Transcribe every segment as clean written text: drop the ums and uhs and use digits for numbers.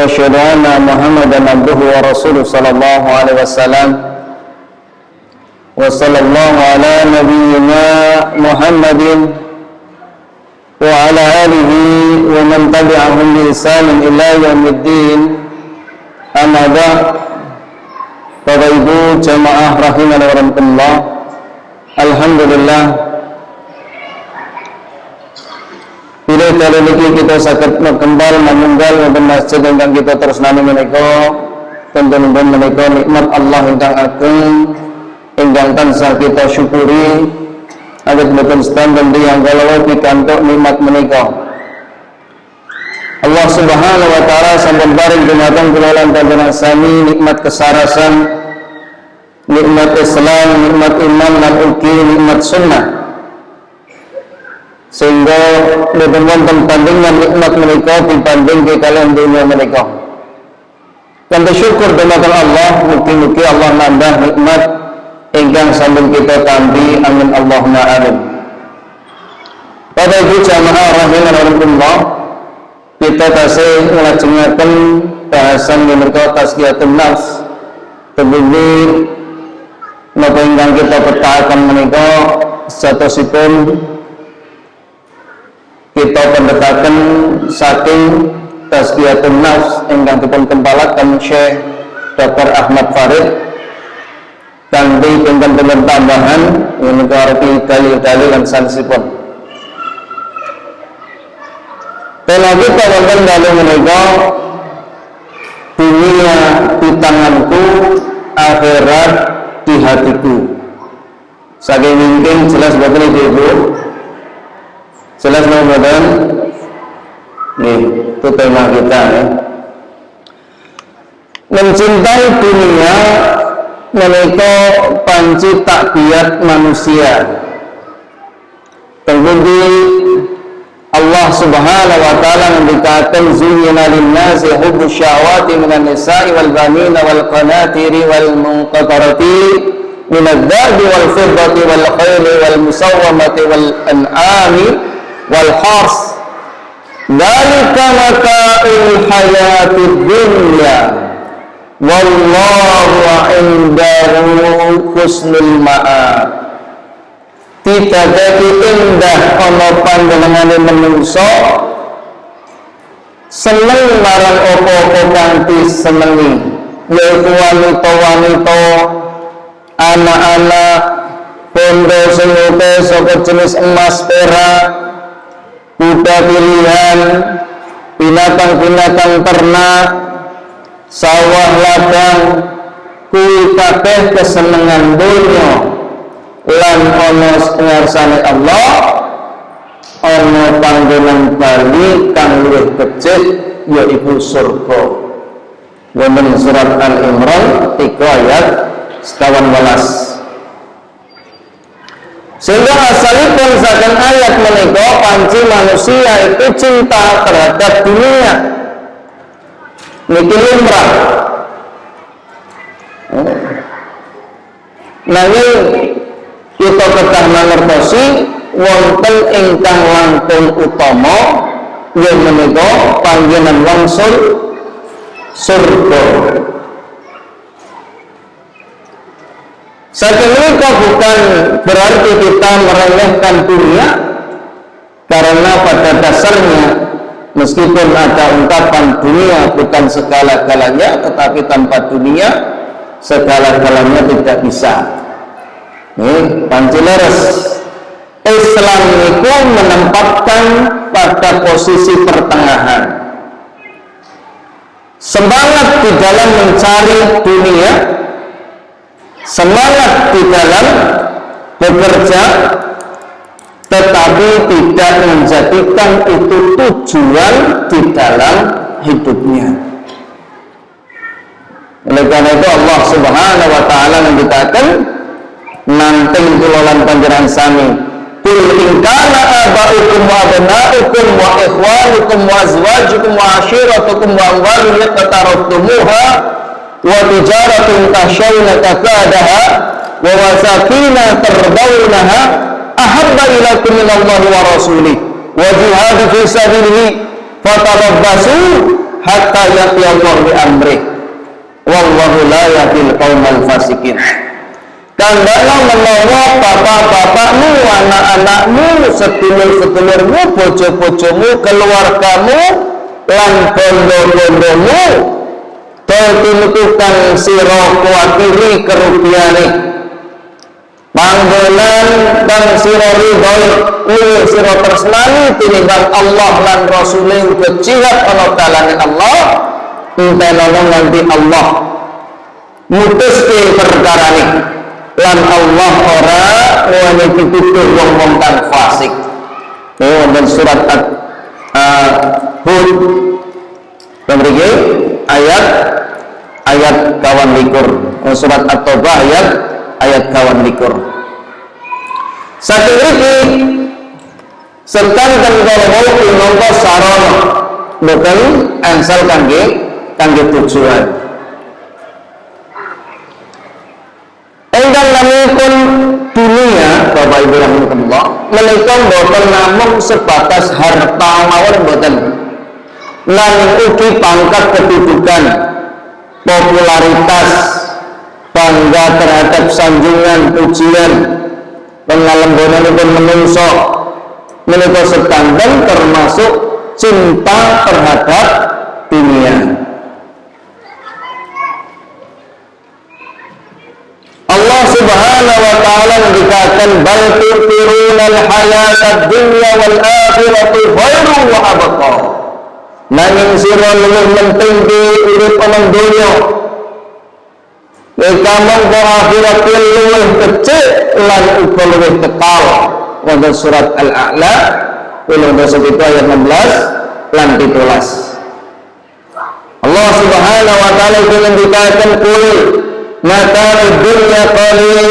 وأشهد أن محمدا عبده ورسوله صلى الله عليه وسلم وصلى الله على نبينا محمد وعلى آله ومن تبعهم بإحسان إلى يوم الدين. أما بعد، Bapak Ibu jamaah rahimani wa rahmatullah, alhamdulillah bila kali ini kita sakit kembal menunggal wonten masjid ingkang kita terus nami menika tentu menika nikmat Allah ingkang agung ingkang tansah kita syukuri awit boten sedanten tiyang kala pikantuk nikmat menika. Allah Subhanahu wa taala sampun paring dumateng kula lan panjenengan sami nikmat kesarasan, nikmat Islam, nikmat iman lan ugi nikmat sunnah, sehingga boten wonten tandingan nikmat menika dibanding kalian dunia menika. Dan bersyukur dumateng Allah, mugi-mugi Allah nambah nikmat ingkang sampun kita tampi, amin Allahumma amin. Pada ibu jamaah rahimahullah, kita tasih nglajengaken bahasan menika tazkiyatun nafs. Tebuni napa ingkang kita petakaken menika satosipun kita pendekaken saking tazkiyatun nafs ingkang dipun kempalaken Syekh Dr. Ahmad Farid kanthi pinten-pinten tambahan menika arti dalil-dalil lan sanesipun. Tema kita wonten dalil menika dunia di tanganku, akhirat di hatiku. Saking mungkin jelas boten Ibu? Jelas boten? Nih, itu tema kita ya. Mencintai dunia menika panci takbiat manusia. Kemudian Allah Subhanahu wa taala mendikatakan zuyyina lin-nasi hubbus syahawati minan nisa'i wal banina wal qanatiri wal munqatarati minadh-dhahabi wal fiddati wal khayli wal musawwamati wal an'ami wal hars. Dzalika mata'ul hayatid dunya wallahu 'indahu husnul ma'ab. Tidak jadi indah ana panjenengane menungso seneng marang apa-apa kanthi senengi, yaiku wanita-wanita, anak-anak, bondo sing utuh saka jenis emas perak, kuda pilihan, binatang-binatang ternak, sawah ladang, kuwi kabeh kesenengan donya. Lan ana ngarsane Allah ana panggonan bali kang luwih becik yaiku surga. Wonten surat Al-Imran 3 ayat 18. Sehingga asalipun saking ayat menika panci manusia itu cinta terhadap dunia. Niki lumrah. Nanging kita kedah mangertosi wonten ingkang langkung utama yen menika panggenan wangsul surga. Saking menika bukan berarti kita meremehkan dunia, karena pada dasarnya meskipun ada ungkapan dunia bukan segala-galanya, tetapi tanpa dunia segala-galanya tidak bisa. Ini panci leres. Islam itu menempatkan pada posisi pertengahan. Semangat di dalam mencari dunia, semangat di dalam bekerja, tetapi tidak menjadikan itu tujuan di dalam hidupnya. Oleh karena itu Allah Subhanahu wa taala mengatakan nanting kula lan panjenengan sami kul in kana aba'ukum wa abna'ukum wa ikhwanukum wa azwajukum wa ashiratukum wa amwalun yaqtarabtumuha wa tijaratun takhshawna kasadaha wa wasaqina tardawnaha ahabba ilaikum minallahi wa rasulih wa jihad fi sabilihi fatarabbasu hatta yaqdi Allah bi amri wallahu la yahdil qaumal fasikin. Kandaklah menawa bapak-bapakmu, anak-anakmu, sedulur-sedulurmu, bojo-bojomu, keluargamu, lan bondo-bondomu tentukan sira kuwatiri kerugiane. Panggonan kang sira ridhoi luwih sira tresnani tinimbang Allah lan Rasule uga jihad ana dalane Allah, entenono nganti Allah mutuske perkarane. Lan Allah ora ngene pitutur wong-wong kang fasik. Dan surat Hud mriki ayat kawan likur, surat At-Taubah ayat kawan likur. Satu mriki sertan kanggo minangka sarana boten angsal kangge tujuan. Engkang namipun dunia, Bapak Ibu rahimakumullah, menika boten namung sebatas harta mawon boten. Lan ugi pangkat kedudukan, popularitas, bangga terhadap sanjungan, pujian, pengalembonanipun menungso menika sedanten termasuk cinta terhadap dunia. Allah Subhanahu wa taala mengatakan bal tu'thirunal hayatad dunya wal akhiratu khairun wa abqa. Nanging sira luwih penting di urip ana donya. Kamang ko akhirat luwih becik lan uga luwih kekal. Wonten surat Al-A'la ayat 16 lan 17. Allah Subhanahu wa taala mengatakan qul mata'ud dunya qalil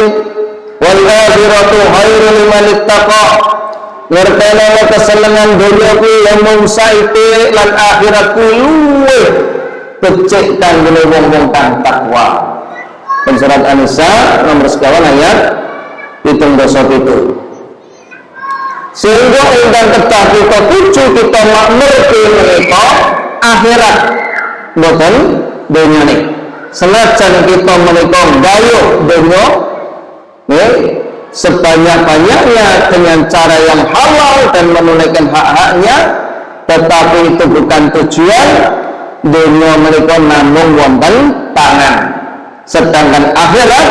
wal akhiratu khairun liman ittaqa. Ngertene kesenengan dunya kuwi yang mung saiki lan akhirat kuwi luwih becik kanggo wong-wong kang takwa. Surat An-Nisa nomor sekawan ayat 77. Sehingga ingkang kedah kita tuju kita makmur menika akhirat boten dunyane. Senajan kita menika gayuh donya sebanyak-banyaknya dengan cara yang halal dan menunaikan hak-haknya, tetapi itu bukan tujuan. Donya menika namung wonten tangan, sedangkan akhirat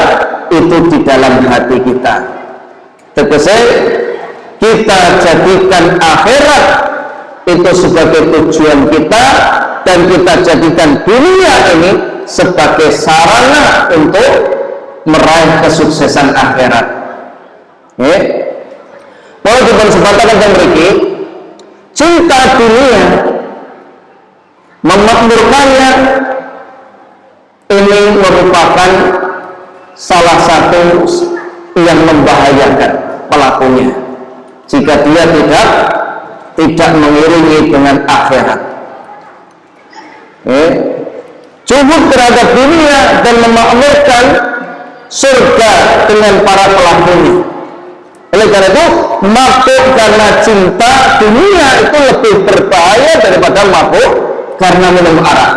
itu di dalam hati kita. Tegese kita jadikan akhirat itu sebagai tujuan kita, dan kita jadikan dunia ini sebagai sarana untuk meraih kesuksesan akhirat. Kalau kita sebatakan dan mriki, cinta dunia memakmurkannya ini merupakan salah satu yang membahayakan pelakunya jika dia tidak mengiringi dengan akhirat. Cukup terhadap dunia dan memakmurkan surga dengan para pelakunya. Oleh karena itu, mabuk karena cinta dunia itu lebih berbahaya daripada mabuk karena minum arak.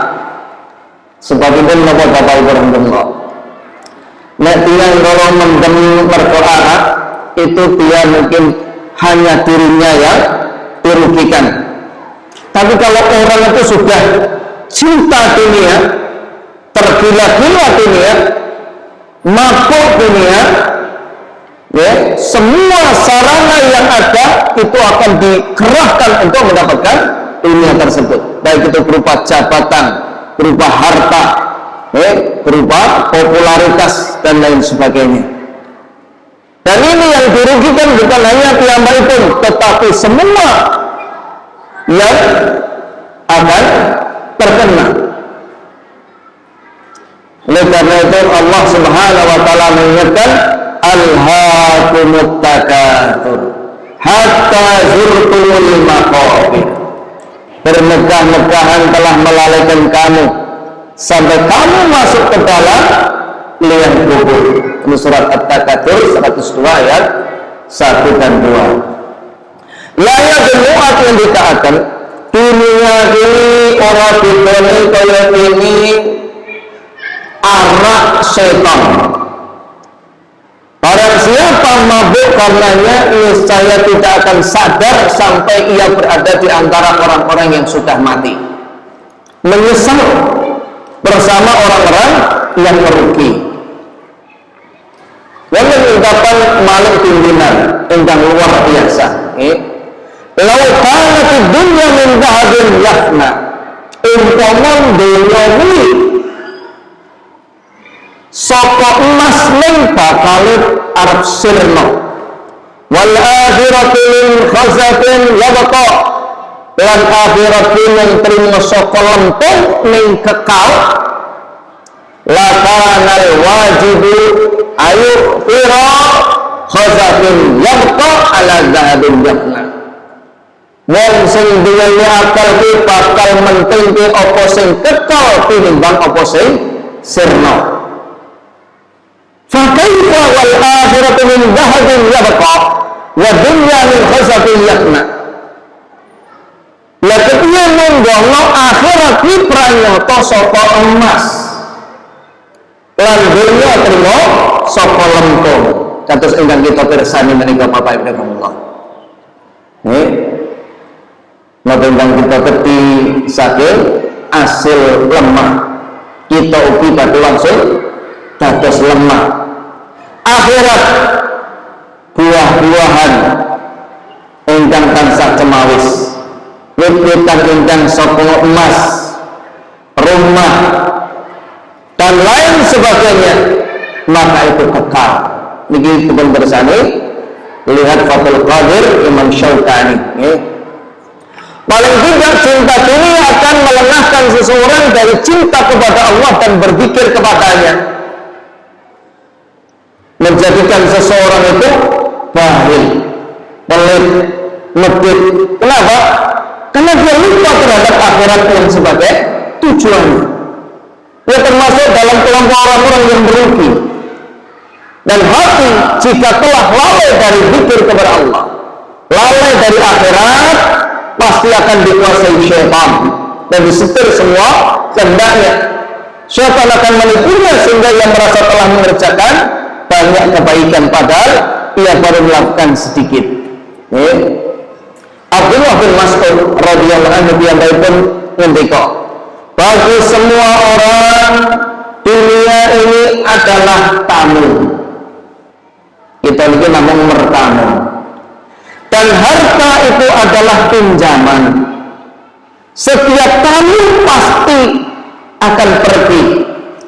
Sebab itu Bapak Ibu rahimahullah, nek dia kalau mendem mergo arak itu dia mungkin hanya dirinya yang dirugikan. Tapi kalau orang itu sudah cinta dunia, tergila-gila dunia, mabuk dunia, semua sarana yang ada itu akan dikerahkan untuk mendapatkan dunia tersebut, baik itu berupa jabatan, berupa harta, berupa popularitas dan lain sebagainya. Dan ini yang dirugikan bukan hanya piyambakipun, tetapi semua yang akan terkena. Oleh karena itu Allah Subhanahu wa taala mengingatkan alhaakumut takatsur hatta zurtumul maqabir. Bermegah-megahan telah melalaikan kamu sampai kamu masuk ke dalam liang kubur. Ini surat At-Takatsur 102 ayat 1 dan 2. Layak muat yang ditaatkan dunia ini orang dibeli kaya ini arak setan. Barang siapa mabuk karenanya, niscaya tidak akan sadar sampai ia berada di antara orang-orang yang sudah mati, menyesal bersama orang-orang yang merugi. Wannan ungkapan Malik pimpinan ingkang luar biasa. Lau kanat dunya min dhahabin yafna, umpama dunya kuwi saka emas ning bakal arep sirna, wal akhiratu min khazafin yabqa, lan akhirat ning trimo saka lempung ning kekal, la kana al wajibu ayu fira khazafin yabqa ala dhahabin yafna. Wong sing duweni akal ki bakal mentingke apa sing kekal tinimbang apa sing sirna. Fa kaifa wal akhiratu min dhahabin yabqa wa dunya min khazafin yafna. Lah kepiye monggo akhirat ki pranyata saka emas, lan dunya trimo saka lempung. Kados ingkang kita pirsani menika Bapak Ibu Allah. Napa kita keti saking asil lemah, kita ugi badhe langsung dados lemah. Akhirat buah-buahan ingkang tansah cemawis, wit-witan ingkang saka emas, rumah dan lain sebagainya, maka itu kekal. Niki pun bersani lihat Fathul Qadir Imam Syaukani. Paling tidak cinta dunia akan melengahkan seseorang dari cinta kepada Allah dan berzikir kepadanya, menjadikan seseorang itu bahil, pelit, medit. Kenapa? Karena dia lupa terhadap akhirat yang sebagai tujuannya. Dia termasuk dalam kelompok orang-orang yang merugi. Dan hati jika telah lalai dari zikir kepada Allah, lalai dari akhirat, pasti akan dikuasai syaitan dan disetir semua kehendaknya. Syaitan akan menipunya sehingga ia merasa telah mengerjakan banyak kebaikan padahal ia baru melakukan sedikit. Abdullah bin Mas'ud radhiyallahu anhu pun ngendika, bagi semua orang dunia ini adalah tamu. Kita ini namanya mertamu. Dan harta itu adalah pinjaman. Setiap tamu pasti akan pergi,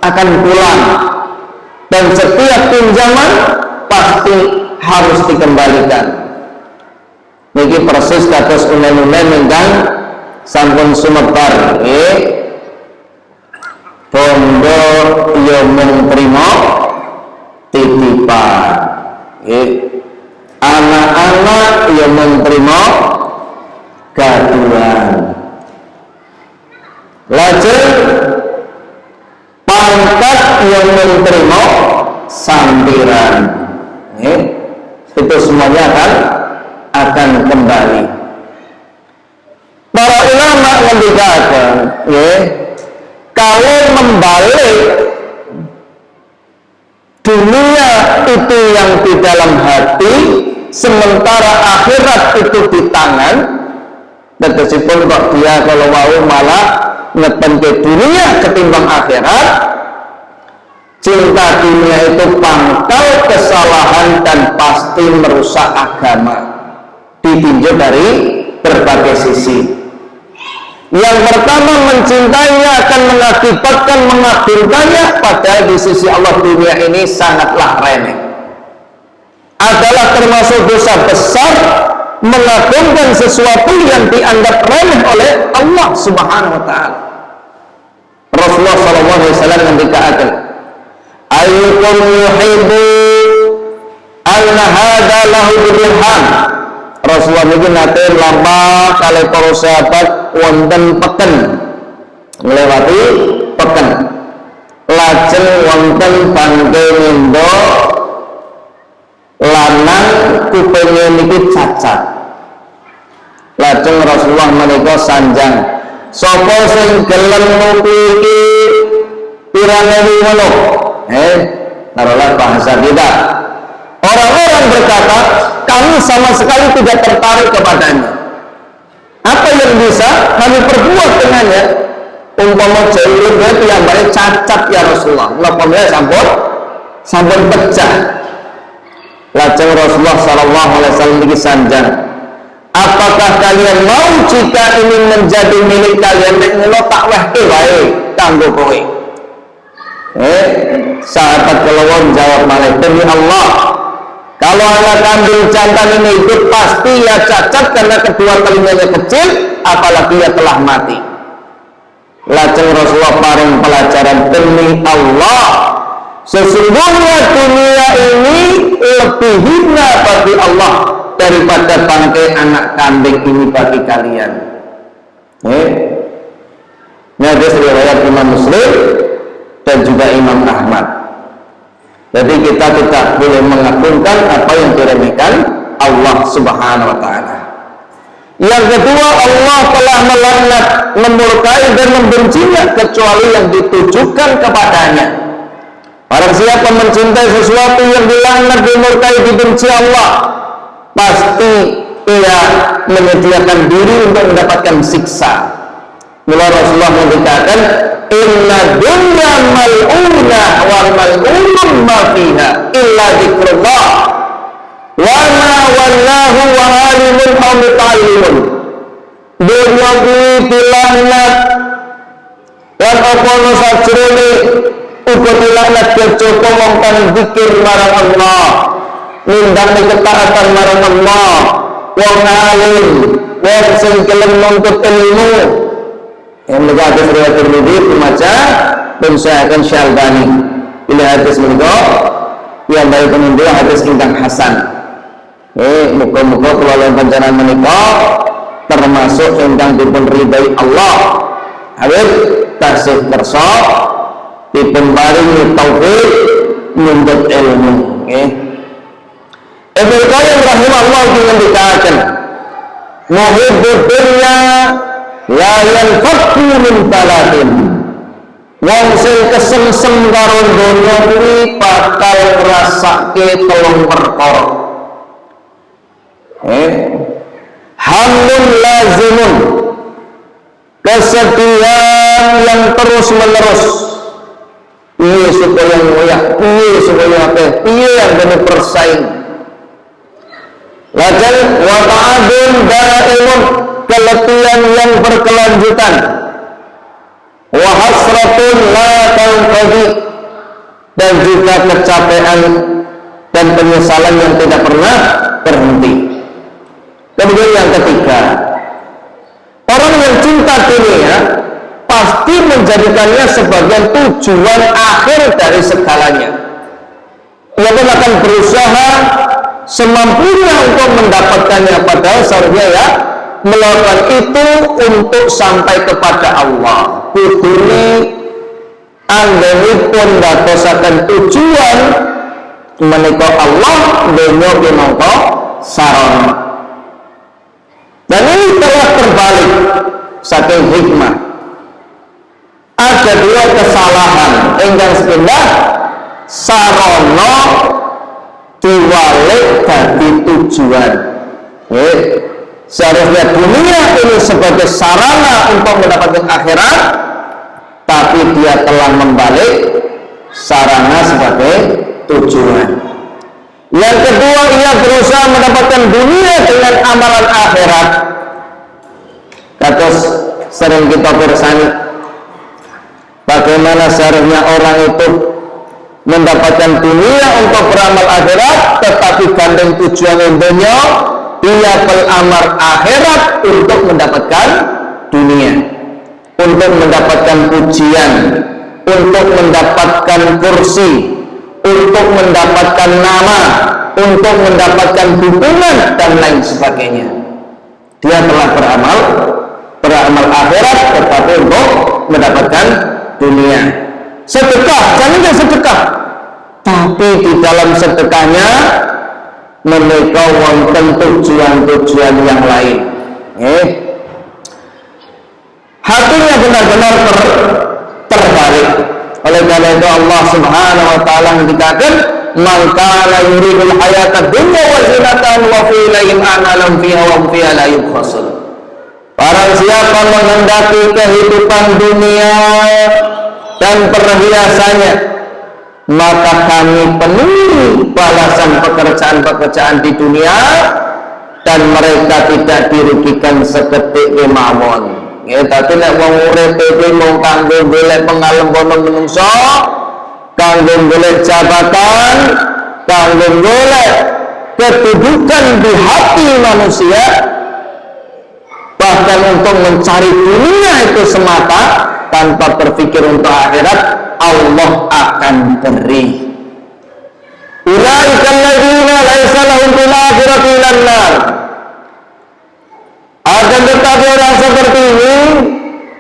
akan pulang. Dan setiap pinjaman pasti harus dikembalikan. Niki persis kados unen-unen ingkang sampun sumebar. Bondo yo mung trima titipan. Anak-anak yang menerima gaduhan, lajeng pangkat yang menerima sampiran. Itu semuanya akan kembali. Para ulama mengatakan, kalau membalik dunia itu yang di dalam hati, sementara akhirat itu di tangan. Dan meskipun kok dia kalau mau malah ngeten ke dunia ketimbang akhirat, cinta dunia itu pangkal kesalahan dan pasti merusak agama, ditinjau dari berbagai sisi. Yang pertama, mencintainya akan mengakibatkan mengagungkannya, padahal di sisi Allah dunia ini sangatlah remeh. Adalah termasuk dosa besar mengagungkan sesuatu yang dianggap remeh oleh Allah Subhanahu wa taala. Rasulullah sallallahu alaihi wasallam mengatakan, ayyukum yuhibbu anna hadza lahu dirham. Rasulullah ini nate lama kali para sahabat wonten peken, melewati peken, lajeng wonten bangke nindo lanang kupenge niki cacat. Lajeng Rasulullah menika sanjang, sapa sing gelem nuku iki pirang ewu ngono. Taruhlah bahasa kita. Orang-orang berkata, kami sama sekali tidak tertarik kepadanya. Apa yang bisa kami perbuat dengannya? Umpama jauh berarti yang baik cacat ya Rasulullah. Napa sampun pecah. Lajeng Rasulullah sallallahu alaihi wasallam iki sanjang. Apakah kalian mau jika ini menjadi milik kalian nek ngono tak wehke wae kanggo kowe? Sahabat kelawon jawab malih, demi Allah, kalau anak kambing jantan ini hidup pasti ya cacat karena kedua telinganya kecil, apalagi ya telah mati. Lajeng Rasulullah paring pelajaran, demi Allah, sesungguhnya dunia ini lebih hina bagi Allah daripada bangkai anak kambing ini bagi kalian. Ini hadis riwayat Imam Muslim dan juga Imam Ahmad. Jadi kita tidak boleh mengagungkan apa yang diremehkan Allah Subhanahu wa Ta'ala. Yang kedua, Allah telah melaknat, memurkai dan membencinya kecuali yang ditujukan kepadanya. Barang siapa mencintai sesuatu yang dilaknat, dimurkai, dibenci Allah, pasti ia menyediakan diri untuk mendapatkan siksa. Mula Rasulullah mengatakan, inna dunya mal'unah wa mal'unun ma fiha illa dzikrullah wa ma wallahu wa alimun aw muta'allimun. Dunya kuwi dilaknat lan apa ono sajrone uga dilaknat kejaba wong kang zikir marang Allah, nindang ketaatan marang Allah, wong alim, wong sing gelem nuntut ilmu. Yang mereka hadis riwayat Tirmidzi dimaca dan Sahih Syalbani. Bila hadis mereka yang baik penunjuk hadis ingkang hasan. Muka-muka keluarga panjenengan menika termasuk ingkang dipun ridai Allah. Awit tasih kersa dipun paringi taufik nuntut ilmu. Ibnu Qayyim rahimahullah ngendikaken, muhibbud dunya la yanfaqu min talatin. Wong sing kesemsem karo donya kuwi bakal ngrasake telung perkara. Hamdun lazimun, kesedihan yang terus menerus. Piye supaya ngoyak, piye supaya apa? Piye yang dene persaing. Lajeng wa ta'adun daimun, keletihan yang berkelanjutan. Wa hasratun la tanqadi, dan juga kecapean dan penyesalan yang tidak pernah berhenti. Kemudian yang ketiga, orang yang cinta dunia pasti menjadikannya sebagai tujuan akhir dari segalanya. Ia pun akan berusaha semampunya untuk mendapatkannya, padahal seharusnya ya melakukan itu untuk sampai kepada Allah. Kudune anggenipun dadosaken tujuan menika Allah, donya minangka sarana. Dan ini telah terbalik saking hikmah. Ada dua kesalahan ingkang sepindah sarana diwalik dadi tujuan. Seharusnya dunia ini sebagai sarana untuk mendapatkan akhirat, tapi dia telah membalik sarana sebagai tujuan. Yang kedua, ia berusaha mendapatkan dunia dengan amalan akhirat. Kados sering kita bersani, bagaimana seharusnya orang itu mendapatkan dunia untuk beramal akhirat, tetapi gandeng tujuan dunia, dia beramal akhirat untuk mendapatkan dunia, untuk mendapatkan pujian, untuk mendapatkan kursi, untuk mendapatkan nama, untuk mendapatkan dukungan dan lain sebagainya. Dia telah beramal akhirat tetapi untuk mendapatkan dunia. Sedekah, jangan sedekah, tapi di dalam sedekahnya menika wonten tujuan-tujuan yang lain. Hatinya benar-benar terbalik. Oleh karena itu Allah Subhanahu wa taala mengatakan, "Man kana yuridul hayatad dunya wa zinatan wa fi ilayhim analam fiha wa fiha la yubkhasun." Barang siapa menghendaki kehidupan dunia dan perhiasannya, maka kami penuhi balasan pekerjaan-pekerjaan di dunia dan mereka tidak dirugikan seketik kemawon. Ya, tapi nek wong urip iki mung kanggo golek pengalem kono menungso, kanggo golek jabatan, kanggo golek kedudukan di hati manusia, bahkan untuk mencari dunia itu semata tanpa berpikir untuk akhirat, Allah akan beri. Ulaika alladziina laisa lahum fil akhirati illan nar. Akan tetapi orang seperti ini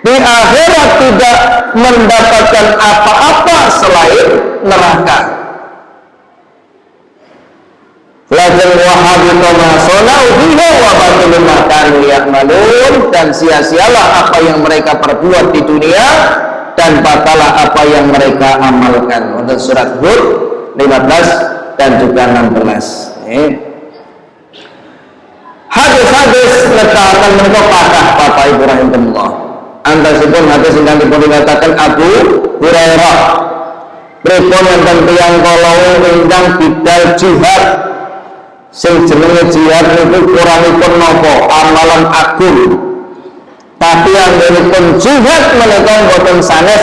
di akhirat tidak mendapatkan apa-apa selain neraka. Lakin wahabita ma sana'u fiha wa batilu ma kanu ya'malun, dan sia-sialah apa yang mereka perbuat di dunia dan batalah apa yang mereka amalkan. Untuk surat Hud 15 dan juga 16. Hadis-hadis letakkan mereka patah Bapak Ibu rahimahullah. Antasipun hadis yang dikatakan Abu Hurairah, pripun enten tiyang kala ingkang bidal jihad, sing jenenge jihad niku kurangipun napa? Amalan agung. Tapi anggenipun jihad menika boten sanes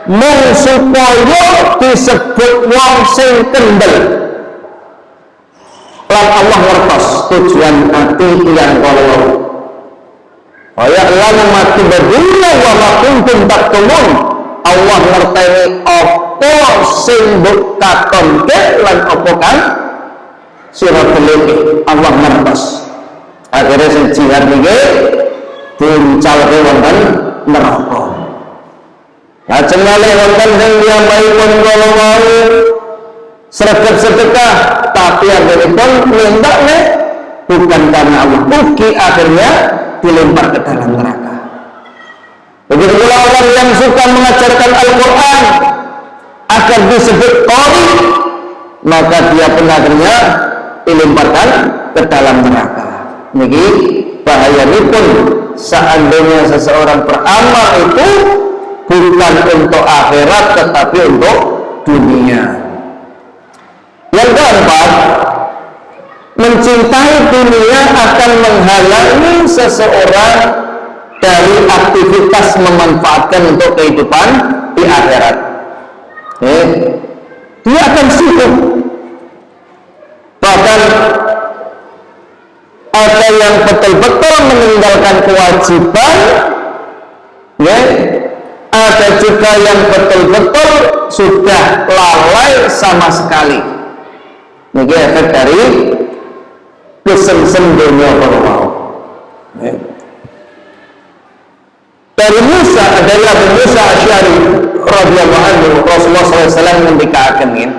mung supaya disebut wong sing kendel. Lan Allah ngertos tujuan hati yang kalau kaya lalu mati berdua wa makuntum taktumun. Allah ngerteni apa sing mbok katonke lan apa kan sira teliti. Allah ngertos. Akhirnya sing jihad niki puncalke wonten neraka. Lajeng malih wonten sing piyambakipun kala wau sregep sedekah, tapi akhiripun minta bukan karena Allah, rugi akhirnya dilempar ke dalam neraka. Begitu pula orang yang suka mengajarkan Al-Quran agar disebut qari, maka dia pun akhirnya dilemparkan ke dalam neraka. Niki bahaya pun seandainya seseorang beramal itu bukan untuk akhirat tetapi untuk dunia. Yang keempat, mencintai dunia akan menghalangi seseorang dari aktivitas memanfaatkan untuk kehidupan di akhirat. Dia akan sibuk. Bahkan ada yang betul-betul meninggalkan kewajiban, ada juga yang betul-betul sudah lalai sama sekali. Ini efek dari kesemsem dunia kalau dari Abu Musa Asy'ari radhiyallahu anhu, Rasulullah SAW mendikatakan ini,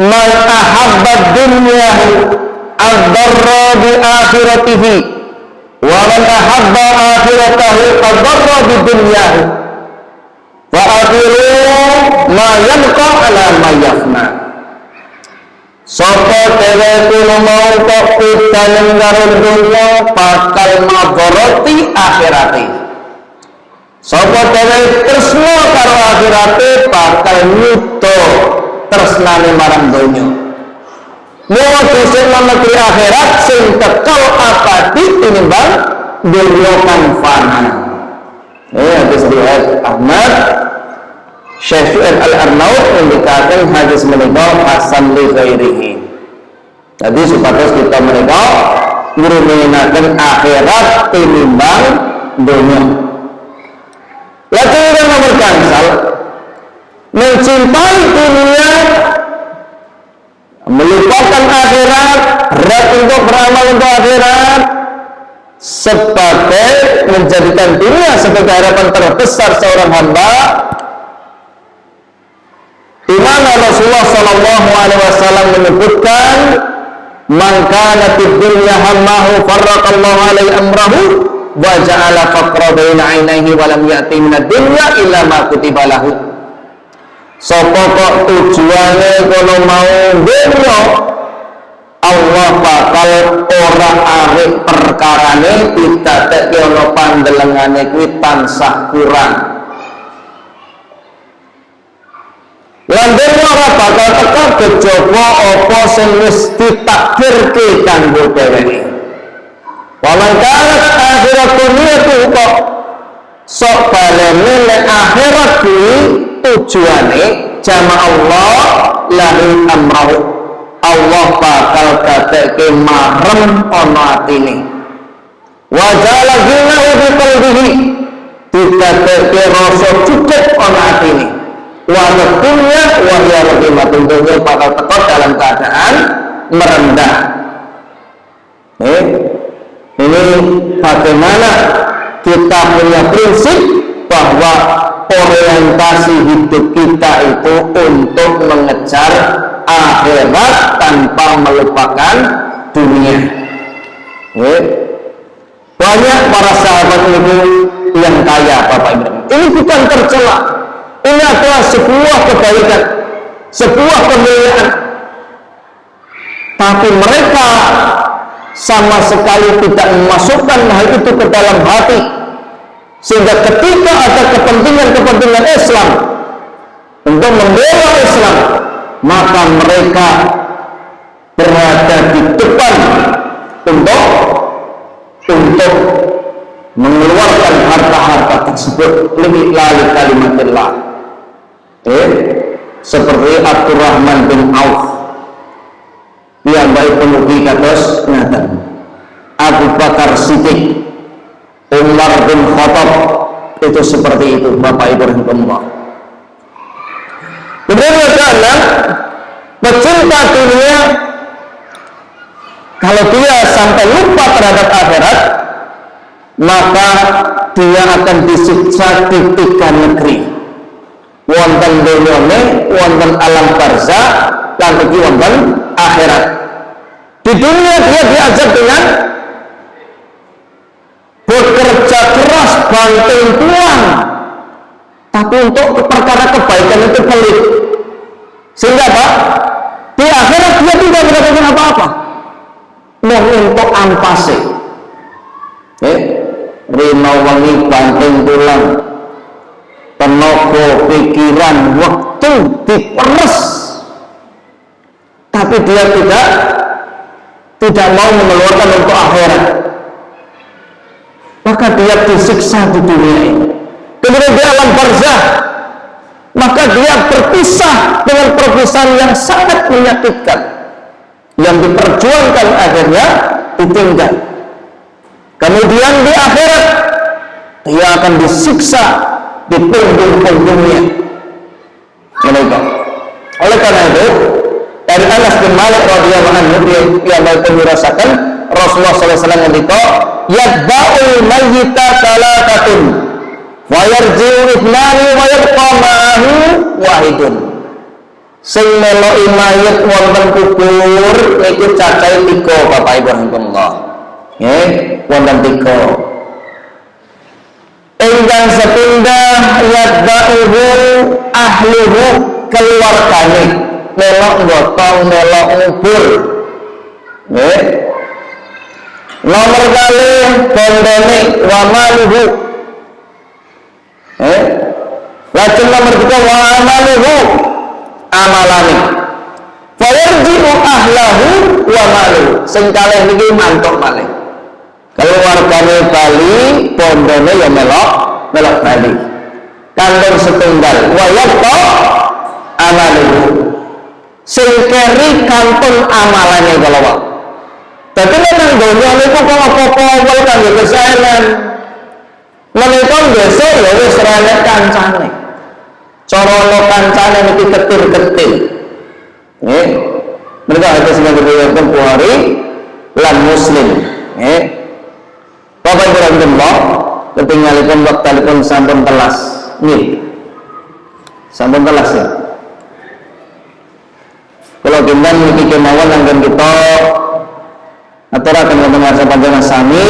man ahabba dunyahu ad-darra bi akhiratihi wa man ahabba akhiratahu ad-darra bi dunyahu wa akhiru ma yanqa ala ma yafna. Sapa dheweke mau kok pidanan karo dunya bakal maboroti akhirate. Sapa dheweke tresna karo akhirate bakal nyuda tresnane marang donya. Mula dhisik negeri akhirat sing kekal abadi tinimbang dunya kang fana. Hadis riwayat Ahmad. Syekh Su'aib Al-Arnaud mengatakan hadis menika hasan li ghairihi. Jadi supados kita menika ngruminaken akhirat tinimbang dunya. Lajeng nomor gangsal, mencintai dunia, melupakan akhirat, berat untuk beramal untuk akhirat, sebagai menjadikan dunia sebagai harapan terbesar seorang hamba, di mana Rasulullah SAW menyebutkan, man kana fid dunya hammahu farraqallahu alaihi amrahu wa ja'ala faqra baina 'ainaihi wa lam ya'ti minad dunya illa ma kutiba lahu. Sapa kok tujuane kono mau dunya, Allah bakal ora arep perkarane ditatekke ana pandelengane kuwi tansah kurang. Lan dunya ora bakal teka kejaba apa sing wis ditakdirke kanggo dheweke. Wa man kanat akhirat dunya kok sok balene nek akhirat kuwi tujuane jama Allah lahu amrahu. Allah bakal gatekke marem ana atine. Wa ja'ala ghinahu bi qalbihi, digatekke rasa cukup ana atine. Wa dunya wa hiya rahmatun, dunya bakal teko dalam keadaan merendah. Ini bagaimana kita punya prinsip bahwa orientasi hidup kita itu untuk mengejar akhirat tanpa melupakan dunia. Banyak para sahabat itu yang kaya, Bapak Ibu. Ini bukan tercela. Ini adalah sebuah kebaikan, sebuah kemuliaan. Tapi mereka sama sekali tidak memasukkan hal itu ke dalam hati, sehingga ketika ada kepentingan Islam untuk membela Islam, maka mereka berada di depan untuk mengeluarkan harta-harta tersebut lebih lali kalimatillah. Seperti Abdurrahman bin Auf, yang baik pemugi kados ngaten, Abu Bakar Siddiq, Umar bin Khattab, itu seperti itu, Bapak Ibu rahimahumullah. Kemudian karena pecinta dunia, kalau dia sampai lupa terhadap akhirat, maka dia akan disiksa di 3 negeri. Wonten dunyane, wonten alam barzakh, lan iki wonten akhirat. Di dunia dia diajak dengan bekerja keras, banting tulang, tapi untuk perkara kebaikan itu pelit. Sehingga apa? Di akhirat dia tidak mendapatkan apa-apa. Mau untuk ampase. Rino wengi banting tulang, tenaga, pikiran, waktu diperes, tapi dia tidak mau mengeluarkan untuk akhirat, maka dia disiksa di dunia ini. Kemudian di alam barzakh, maka dia berpisah dengan perpisahan yang sangat menyakitkan, yang diperjuangkan akhirnya ditinggal. Kemudian di akhirat dia akan disiksa di punggung-punggungnya. Oleh karena itu, dari Anas bin Malik radhiyallahu anhu yang merasakan Rasulullah SAW ngendika, yatba'ul mayyita thalathatun wa yarji'u ithnani wa yabqa ma'ahu wahidun. Sing meloki mayit wonten kubur niku cacahe 3, Bapak Ibu rahimahullah. Nggih, wonten 3. Enggang sepindah yatba'uhu ahluhu, keluargane melok gotong, melok ngubur. Nggih. Nomor kali bondone wa maluhu. Lajeng nomor 3 wa amaluhu, amalane. Fa yarji'u ahlahu wa maluhu. Sing kalih niki mantuk malih. Keluargane bali, bondone ya melok bali. Kandung setunggal wa yaqta amaluhu. Sing keri kantun amalane kalau wae. Dadi nek donya niku kok apa-apa wae kanggo kesaenan. Menika besok ya wis renek kancane. Cara lo kancane niki ketir-ketir. Nggih. Menika hadis sing diriwayatkan Bukhari lan Muslim. Nggih. Bapak Ibu rahimahullah, ketinggalipun wektalipun sampun telas. Nggih. Sampun telas ya. Kalau dinten niki kemawon anggen kita aturaken wonten ngarsa panjenengan sami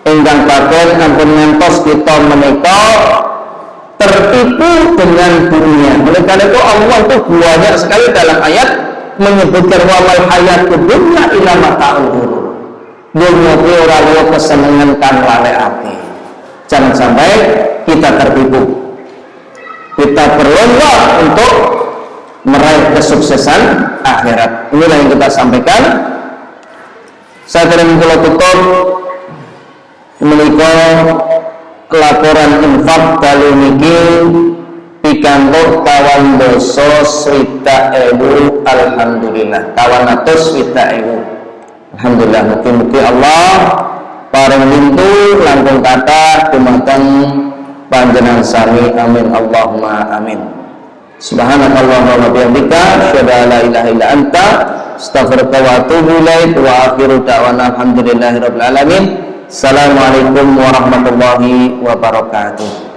ingkang bagian ampun ngantos kita menika tertipu dengan dunia. Oleh karena itu Allah itu banyak sekali dalam ayat menyebutkan wamal hayatud dunya ila mata'ul ghurur. Dunia itu ora luwe kesenengan kang lalekake. Jangan sampai kita tertipu. Kita berlomba untuk meraih kesuksesan akhirat. Inilah yang kita sampaikan. Saya kirim kula tutup menika laporan infak dalu niki pikantuk kawan doso 20.000. Alhamdulillah kawan atus 20.000. Alhamdulillah, mugi-mugi Allah paring pintu langkung kathah dumateng panjenengan sami, amin Allahumma amin. Subhanakallahumma wa bihamdika asyhadu an la ilaha illa anta astaghfiruka wa atubu ilaik wa akhiru da'wana alhamdulillahirabbil alamin. Assalamualaikum warahmatullahi wabarakatuh.